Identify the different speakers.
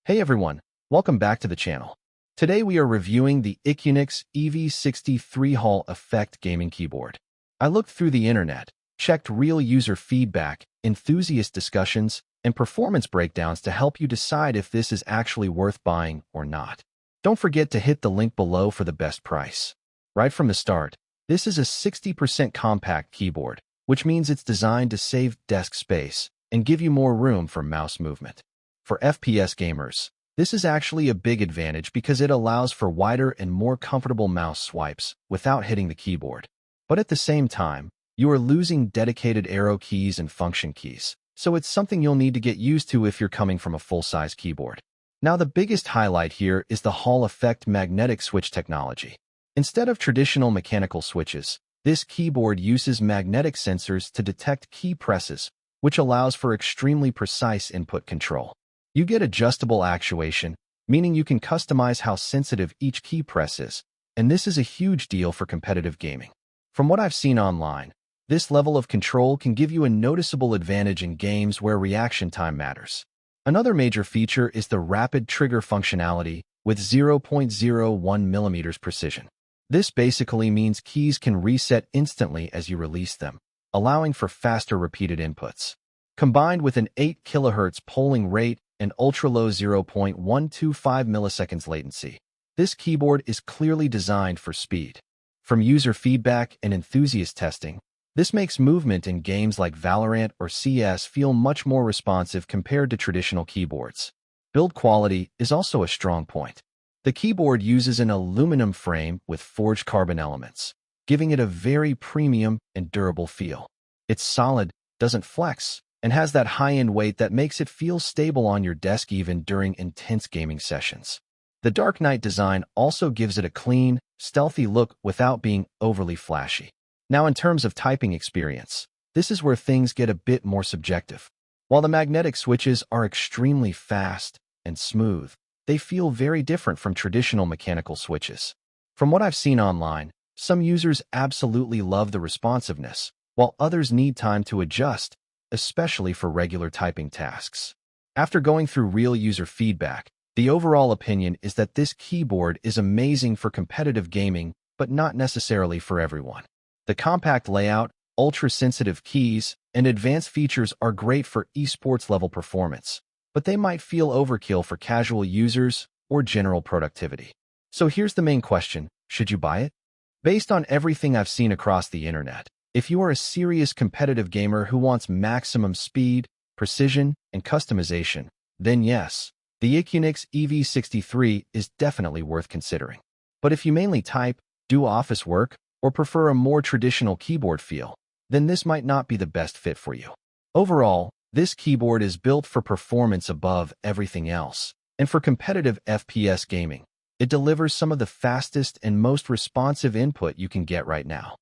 Speaker 1: Hey everyone, welcome back to the channel. Today we are reviewing the IQUNIX EV63 Hall Effect Gaming Keyboard. I looked through the internet, checked real user feedback, enthusiast discussions, and performance breakdowns to help you decide if this is actually worth buying or not. Don't forget to hit the link below for the best price. Right from the start, this is a 60% compact keyboard, which means it's designed to save desk space and give you more room for mouse movement. For FPS gamers, this is actually a big advantage because it allows for wider and more comfortable mouse swipes without hitting the keyboard. But at the same time, you are losing dedicated arrow keys and function keys, so it's something you'll need to get used to if you're coming from a full-size keyboard. Now, the biggest highlight here is the Hall Effect magnetic switch technology. Instead of traditional mechanical switches, this keyboard uses magnetic sensors to detect key presses, which allows for extremely precise input control. You get adjustable actuation, meaning you can customize how sensitive each key press is, and this is a huge deal for competitive gaming. From what I've seen online, this level of control can give you a noticeable advantage in games where reaction time matters. Another major feature is the rapid trigger functionality with 0.01 mm precision. This basically means keys can reset instantly as you release them, allowing for faster repeated inputs. Combined with an 8 kHz polling rate and ultra-low 0.125 milliseconds latency, this keyboard is clearly designed for speed. From user feedback and enthusiast testing, this makes movement in games like Valorant or CS feel much more responsive compared to traditional keyboards. Build quality is also a strong point. The keyboard uses an aluminum frame with forged carbon elements, giving it a very premium and durable feel. It's solid, doesn't flex, and has that high-end weight that makes it feel stable on your desk even during intense gaming sessions. The Dark Knight design also gives it a clean, stealthy look without being overly flashy. Now, in terms of typing experience, this is where things get a bit more subjective. While the magnetic switches are extremely fast and smooth, they feel very different from traditional mechanical switches. From what I've seen online, some users absolutely love the responsiveness, while others need time to adjust, especially for regular typing tasks. After going through real user feedback, the overall opinion is that this keyboard is amazing for competitive gaming, but not necessarily for everyone. The compact layout, ultra-sensitive keys, and advanced features are great for esports-level performance, but they might feel overkill for casual users or general productivity. So here's the main question: should you buy it? Based on everything I've seen across the internet, if you are a serious competitive gamer who wants maximum speed, precision, and customization, then yes, the IQUNIX EV63 is definitely worth considering. But if you mainly type, do office work, or prefer a more traditional keyboard feel, then this might not be the best fit for you. Overall, this keyboard is built for performance above everything else, and for competitive FPS gaming, it delivers some of the fastest and most responsive input you can get right now.